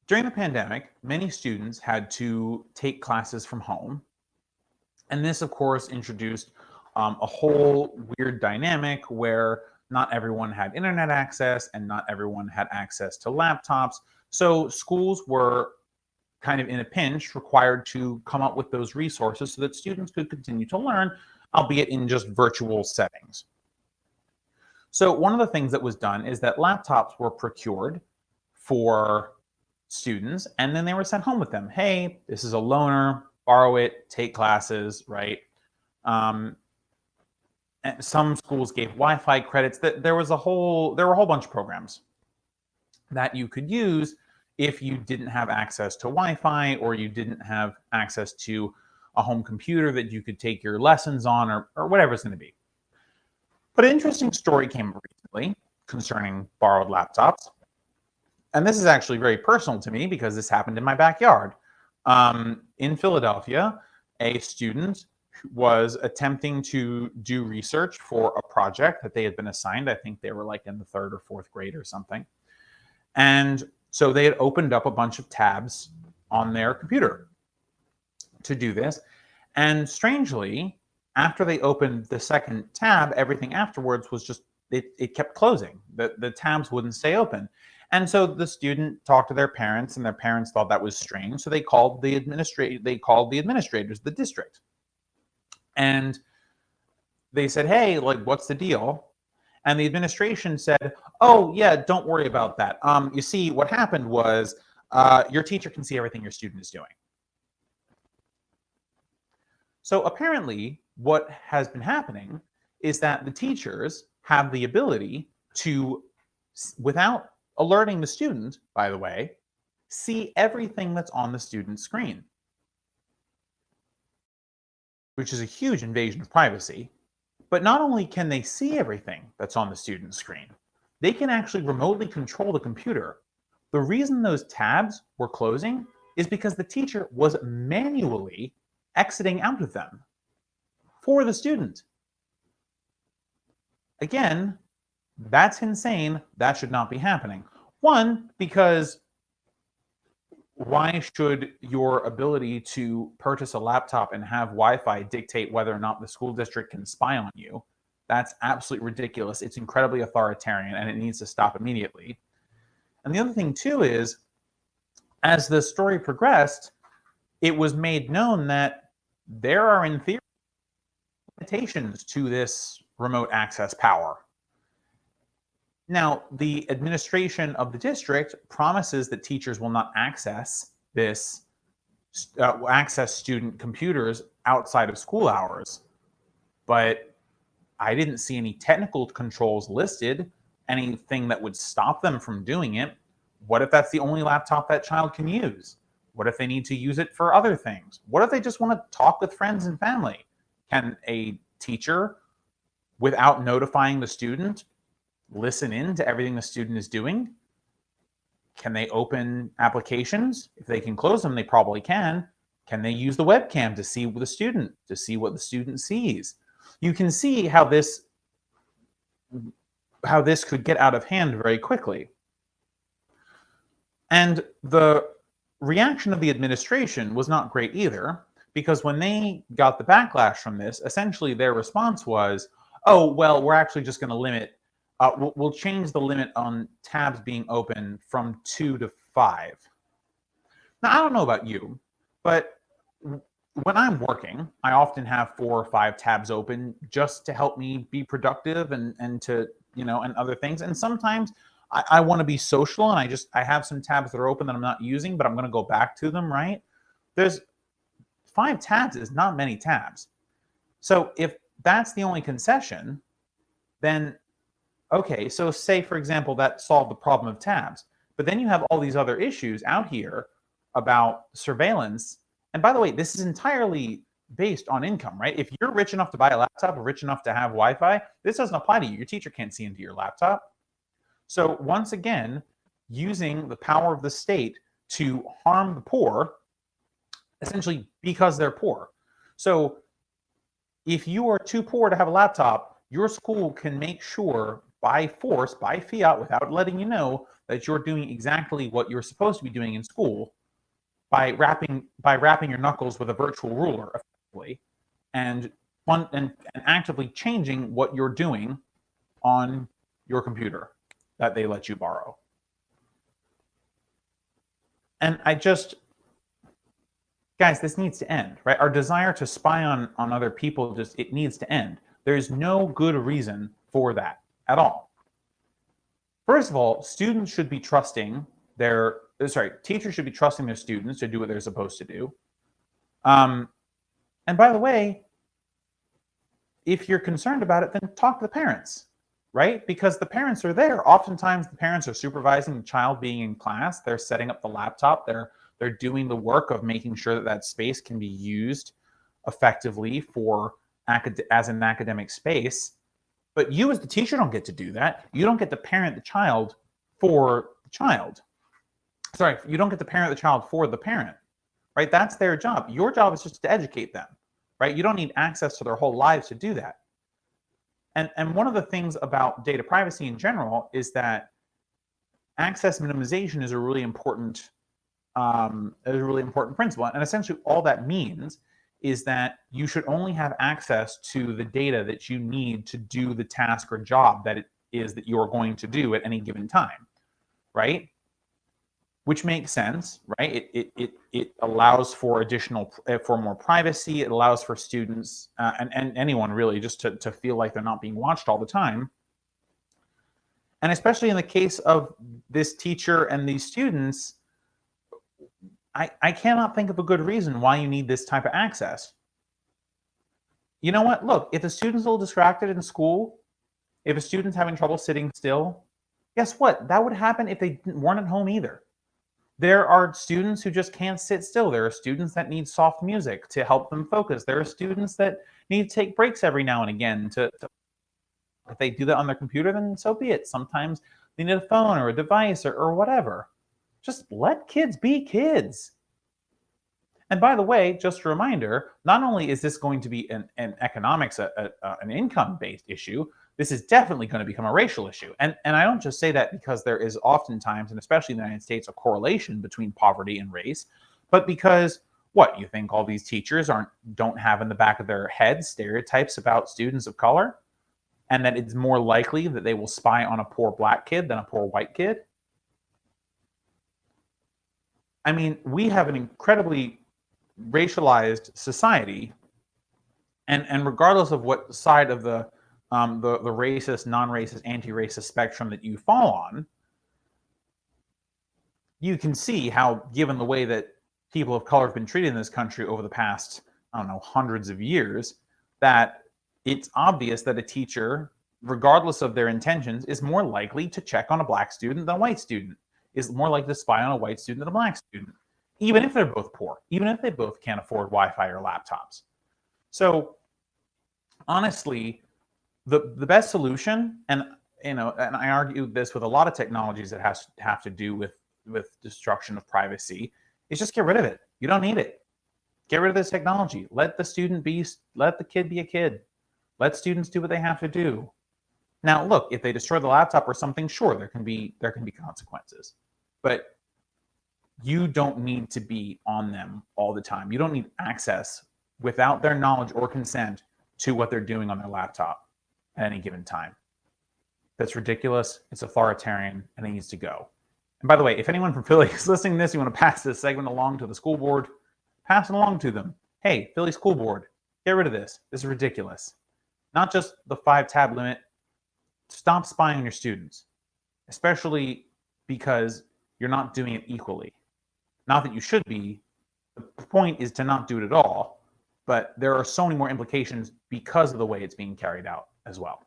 During the pandemic, many students had to take classes from home. And this, of course, introduced a whole weird dynamic where not everyone had internet access and not everyone had access to laptops. So schools were kind of in a pinch, required to come up with those resources so that students could continue to learn, albeit in just virtual settings. So one of the things that was done is that laptops were procured for students and then they were sent home with them. Hey, this is a loaner, borrow it, take classes, right? Um, and some schools gave Wi-Fi credits. There were a whole bunch of programs that you could use if you didn't have access to Wi-Fi or you didn't have access to a home computer that you could take your lessons on or whatever it's going to be. But an interesting story came up recently concerning borrowed laptops. And this is actually very personal to me because this happened in my backyard. In Philadelphia, a student was attempting to do research for a project that they had been assigned. I think they were like in the 3rd or 4th grade or something. And so they had opened up a bunch of tabs on their computer to do this. And strangely, after they opened the second tab, everything afterwards was just, it kept closing. The tabs wouldn't stay open. And so the student talked to their parents, and their parents thought that was strange. So they called the administrators, the district. And they said, hey, like, what's the deal? And the administration said, oh, yeah, don't worry about that. You see, what happened was your teacher can see everything your student is doing. So apparently, what has been happening is that the teachers have the ability to, without alerting the student, by the way, see everything that's on the student's screen, which is a huge invasion of privacy. But not only can they see everything that's on the student's screen, they can actually remotely control the computer. The reason those tabs were closing is because the teacher was manually exiting out of them for the student. Again, that's insane. That should not be happening. One, because why should your ability to purchase a laptop and have Wi-Fi dictate whether or not the school district can spy on you? That's absolutely ridiculous. It's incredibly authoritarian and it needs to stop immediately. And the other thing too is, as the story progressed, it was made known that there are, in theory, limitations to this remote access power. Now, the administration of the district promises that teachers will not access student computers outside of school hours, but I didn't see any technical controls listed, anything that would stop them from doing it. What if that's the only laptop that child can use? What if they need to use it for other things? What if they just want to talk with friends and family? Can a teacher, without notifying the student, listen in to everything the student is doing? Can they open applications? If they can close them, they probably can. Can they use the webcam to see the student, to see what the student sees? You can see how this could get out of hand very quickly. And the reaction of the administration was not great either, because when they got the backlash from this, essentially their response was, oh, well, we're actually just going to limit, we'll change the limit on tabs being open from 2 to 5. Now, I don't know about you, but when I'm working, I often have 4 or 5 tabs open just to help me be productive and to, and other things. And sometimes I want to be social and I have some tabs that are open that I'm not using, but I'm going to go back to them, right? There's 5 tabs is not many tabs. So if that's the only concession, then okay, so say, for example, that solved the problem of tabs. But then you have all these other issues out here about surveillance. And by the way, this is entirely based on income, right? If you're rich enough to buy a laptop or rich enough to have Wi-Fi, this doesn't apply to you. Your teacher can't see into your laptop. So once again, using the power of the state to harm the poor, essentially because they're poor. So if you are too poor to have a laptop, your school can make sure by force, by fiat, without letting you know that you're doing exactly what you're supposed to be doing in school by wrapping your knuckles with a virtual ruler, effectively, and and actively changing what you're doing on your computer that they let you borrow. And guys, this needs to end, right? Our desire to spy on other people, it needs to end. There's no good reason for that at all. First of all, students should be trusting teachers should be trusting their students to do what they're supposed to do. And by the way, if you're concerned about it, then talk to the parents, right? Because the parents are there. Oftentimes, the parents are supervising the child being in class. They're setting up the laptop. They're doing the work of making sure that space can be used effectively as an academic space. But you as the teacher don't get to do that. You don't get to parent the child for the child. Sorry, you don't get to parent the child for the parent, right? That's their job. Your job is just to educate them, right? You don't need access to their whole lives to do that. And one of the things about data privacy in general is that access minimization is a really important principle. And essentially all that means is that you should only have access to the data that you need to do the task or job that it is that you're going to do at any given time, right? Which makes sense, right? It allows for more privacy. It allows for students and anyone really just to feel like they're not being watched all the time. And especially in the case of this teacher and these students, I cannot think of a good reason why you need this type of access. You know what? Look, if a student's a little distracted in school, if a student's having trouble sitting still, guess what? That would happen if they weren't at home either. There are students who just can't sit still. There are students that need soft music to help them focus. There are students that need to take breaks every now and again if they do that on their computer, then so be it. Sometimes they need a phone or a device or whatever. Just let kids be kids. And by the way, just a reminder, not only is this going to be an economics, an income-based issue, this is definitely going to become a racial issue. And I don't just say that because there is oftentimes, and especially in the United States, a correlation between poverty and race, but because what, you think all these teachers don't have in the back of their heads stereotypes about students of color? And that it's more likely that they will spy on a poor black kid than a poor white kid? I mean, we have an incredibly racialized society, and regardless of what side of the racist, non-racist, anti-racist spectrum that you fall on, you can see how, given the way that people of color have been treated in this country over the past, I don't know, hundreds of years, that it's obvious that a teacher, regardless of their intentions, is more likely to check on a black student than a white student, is more likely to spy on a white student than a black student, even if they're both poor, even if they both can't afford Wi-Fi or laptops. So honestly, the best solution, and I argue this with a lot of technologies that have to do with destruction of privacy, is just get rid of it. You don't need it. Get rid of this technology. Let the kid be a kid. Let students do what they have to do. Now, look, if they destroy the laptop or something, sure, there can be consequences. But you don't need to be on them all the time. You don't need access without their knowledge or consent to what they're doing on their laptop at any given time. That's ridiculous. It's authoritarian, and it needs to go. And by the way, if anyone from Philly is listening to this, you want to pass this segment along to the school board, pass it along to them. Hey, Philly School Board, get rid of this. This is ridiculous. Not just the 5-tab limit. Stop spying on your students, especially because you're not doing it equally. Not that you should be. The point is to not do it at all. But there are so many more implications because of the way it's being carried out as well.